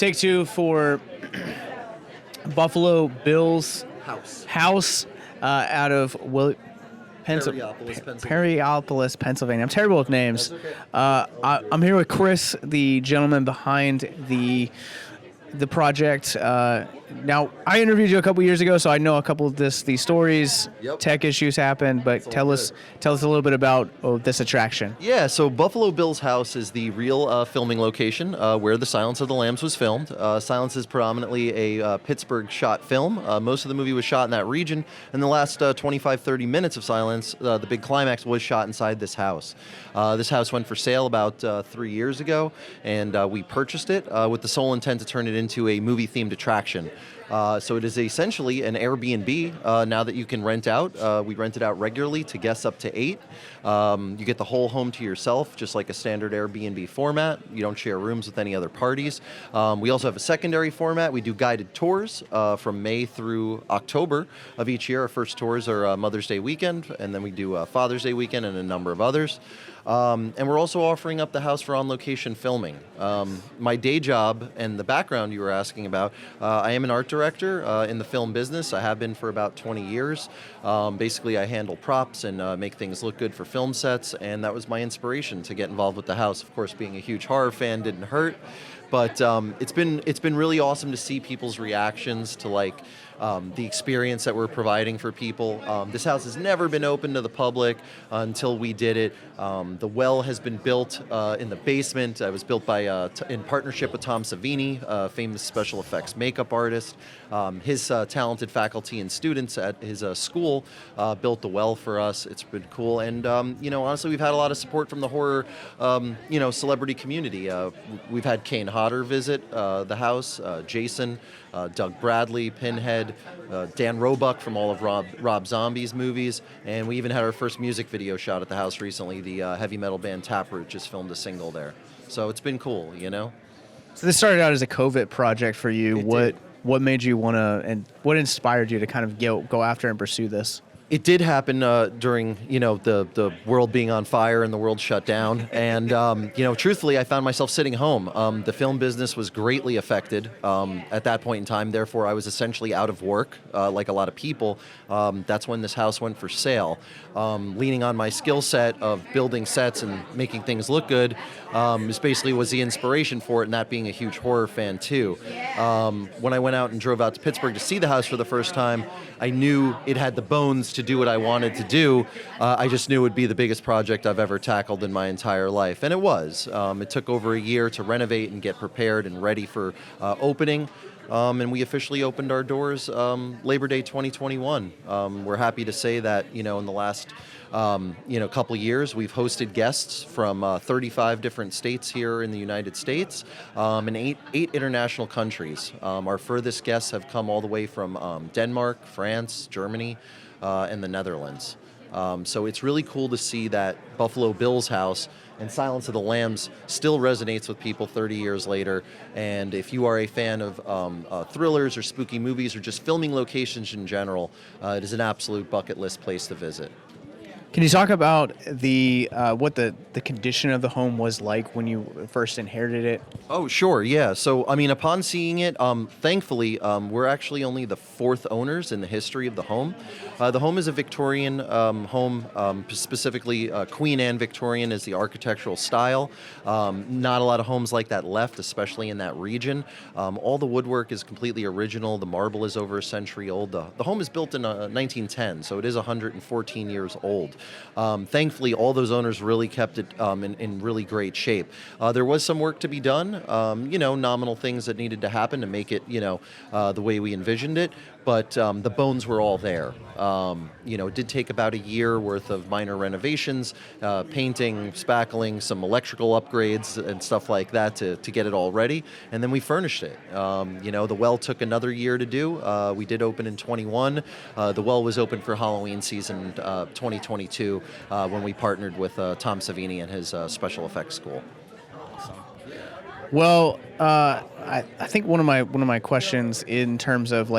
Take two for Buffalo Bills House out of Perryopolis, Pennsylvania. I'm terrible with names. That's okay. I'm here with Chris, the gentleman behind the project. Now, I interviewed you a couple years ago, so I know a couple of these stories. Yep. Tech issues happened, but tell us a little bit about this attraction. Yeah, so Buffalo Bill's House is the real filming location where The Silence of the Lambs was filmed. Silence is predominantly a Pittsburgh shot film. Most of the movie was shot in that region, and the last 25, 30 minutes of Silence, the big climax, was shot inside this house. This house went for sale about 3 years ago, and we purchased it with the sole intent to turn it into a movie-themed attraction. So it is essentially an Airbnb now that you can rent out. We rent it out regularly to guests up to 8. You get the whole home to yourself, just like a standard Airbnb format. You don't share rooms with any other parties. We also have a secondary format. We do guided tours from May through October of each year. Our first tours are Mother's Day weekend, and then we do Father's Day weekend and a number of others. And we're also offering up the house for on-location filming. My day job and the background you were asking about, I am an art director in the film business. I have been for about 20 years. Basically, I handle props and make things look good for film sets, and that was my inspiration to get involved with the house. Of course, being a huge horror fan didn't hurt, but it's been really awesome to see people's reactions to the experience that we're providing for people. This house has never been open to the public until we did it. The well has been built in the basement. It was built by in partnership with Tom Savini, a famous special effects makeup artist. His talented faculty and students at his school built the well for us. It's been cool, and honestly, we've had a lot of support from the horror, celebrity community. We've had Kane Hodder visit the house, Jason, Doug Bradley, Pinhead, Dan Roebuck from all of Rob Zombie's movies, and we even had our first music video shot at the house recently. The heavy metal band Taproot just filmed a single there. So it's been cool, So this started out as a COVID project for you. It did. What made you want to, and what inspired you to kind of go after and pursue this? It did happen during, the world being on fire and the world shut down. And, truthfully, I found myself sitting home. The film business was greatly affected at that point in time. Therefore, I was essentially out of work, like a lot of people. That's when this house went for sale. Leaning on my skill set of building sets and making things look good was the inspiration for it, and that being a huge horror fan, too. When I went out and drove out to Pittsburgh to see the house for the first time, I knew it had the bones to do what I wanted to do. I just knew it would be the biggest project I've ever tackled in my entire life, and it was. It took over a year to renovate and get prepared and ready for opening, and we officially opened our doors Labor Day 2021. We're happy to say that, in the last couple of years, we've hosted guests from 35 different states here in the United States and eight international countries. Our furthest guests have come all the way from Denmark, France, Germany, and the Netherlands. So it's really cool to see that Buffalo Bill's House and Silence of the Lambs still resonates with people 30 years later. And if you are a fan of thrillers or spooky movies or just filming locations in general, it is an absolute bucket list place to visit. Can you talk about what the condition of the home was like when you first inherited it? Oh, sure, yeah. So, upon seeing it, thankfully, we're actually only the fourth owners in the history of the home. The home is a Victorian home, specifically Queen Anne Victorian is the architectural style. Not a lot of homes like that left, especially in that region. All the woodwork is completely original. The marble is over a century old. The home is built in 1910, so it is 114 years old. Thankfully, all those owners really kept it in really great shape. There was some work to be done, nominal things that needed to happen to make it, the way we envisioned it. But the bones were all there. It did take about a year worth of minor renovations, painting, spackling, some electrical upgrades and stuff like that to get it all ready. And then we furnished it. The well took another year to do. We did open in 21. The well was open for Halloween season 2022 when we partnered with Tom Savini and his special effects school. Well, I think one of my questions in terms of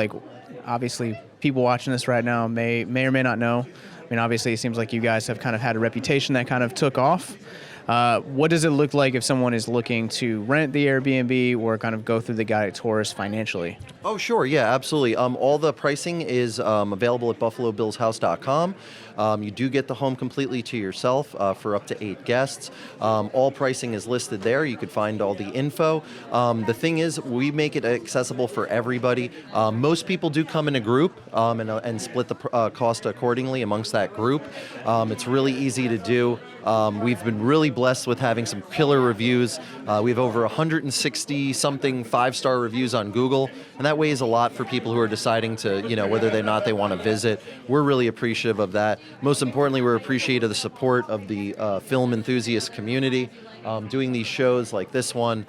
obviously people watching this right now may or may not know. Obviously it seems like you guys have kind of had a reputation that kind of took off. What does it look like if someone is looking to rent the Airbnb or kind of go through the guided tours financially? Oh, sure. Yeah, absolutely. All the pricing is available at buffalobillshouse.com. You do get the home completely to yourself for up to 8 guests. All pricing is listed there. You could find all the info. The thing is, we make it accessible for everybody. Most people do come in a group and split the cost accordingly amongst that group. It's really easy to do. We've been really blessed with having some killer reviews. We have over 160 something 5-star reviews on Google, and that weighs a lot for people who are deciding to, whether or not they want to visit. We're really appreciative of that. Most importantly, we're appreciative of the support of the film enthusiast community. Doing these shows like this one,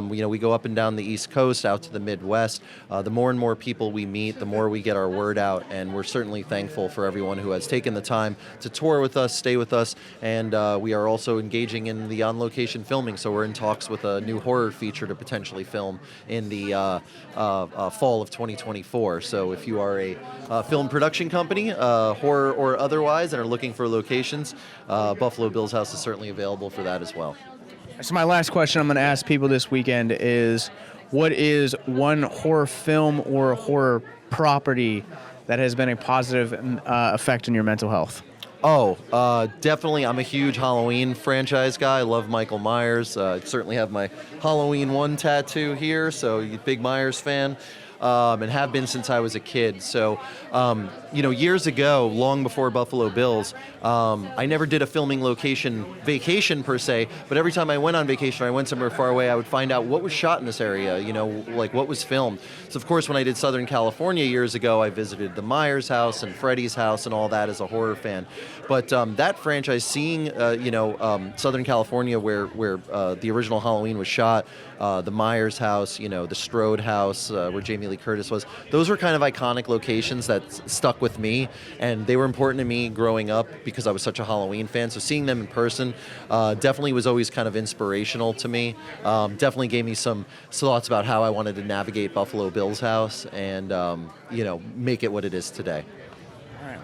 we go up and down the East Coast, out to the Midwest. The more and more people we meet, the more we get our word out, and we're certainly thankful for everyone who has taken the time to tour with us, stay with us, and we are also engaging in the on-location filming, so we're in talks with a new horror feature to potentially film in the fall of 2024. So if you are a film production company, horror or otherwise, and are looking for locations, Buffalo Bill's House is certainly available for that as well. So my last question I'm going to ask people this weekend is, what is one horror film or horror property that has been a positive effect on your mental health? Definitely. I'm a huge Halloween franchise guy. I love Michael Myers. I certainly have my Halloween 1 tattoo here, so you're a big Myers fan. And have been since I was a kid. So, years ago, long before Buffalo Bills, I never did a filming location vacation per se, but every time I went on vacation, I went somewhere far away, I would find out what was shot in this area, like what was filmed. So, of course, when I did Southern California years ago, I visited the Myers house and Freddy's house and all that as a horror fan. But that franchise, seeing, Southern California where the original Halloween was shot, the Myers house, the Strode house where Jamie Lee Curtis was. Those were kind of iconic locations that stuck with me, and they were important to me growing up because I was such a Halloween fan. So seeing them in person definitely was always kind of inspirational to me. Definitely gave me some thoughts about how I wanted to navigate Buffalo Bill's House and, make it what it is today.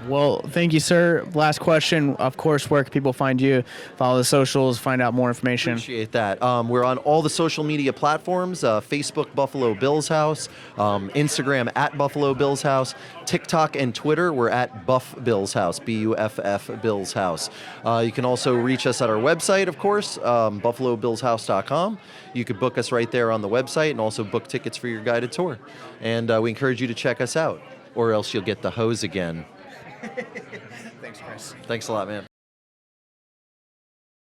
Well, thank you, sir. Last question, of course, where can people find you? Follow the socials, find out more information. Appreciate that. We're on all the social media platforms, Facebook, Buffalo Bill's House, Instagram at Buffalo Bill's House, TikTok and Twitter, we're at Buff Bill's House, Buff Bill's House. You can also reach us at our website, of course, buffalobillshouse.com. You could book us right there on the website and also book tickets for your guided tour. And we encourage you to check us out, or else you'll get the hose again. Thanks, Chris. Thanks a lot, man.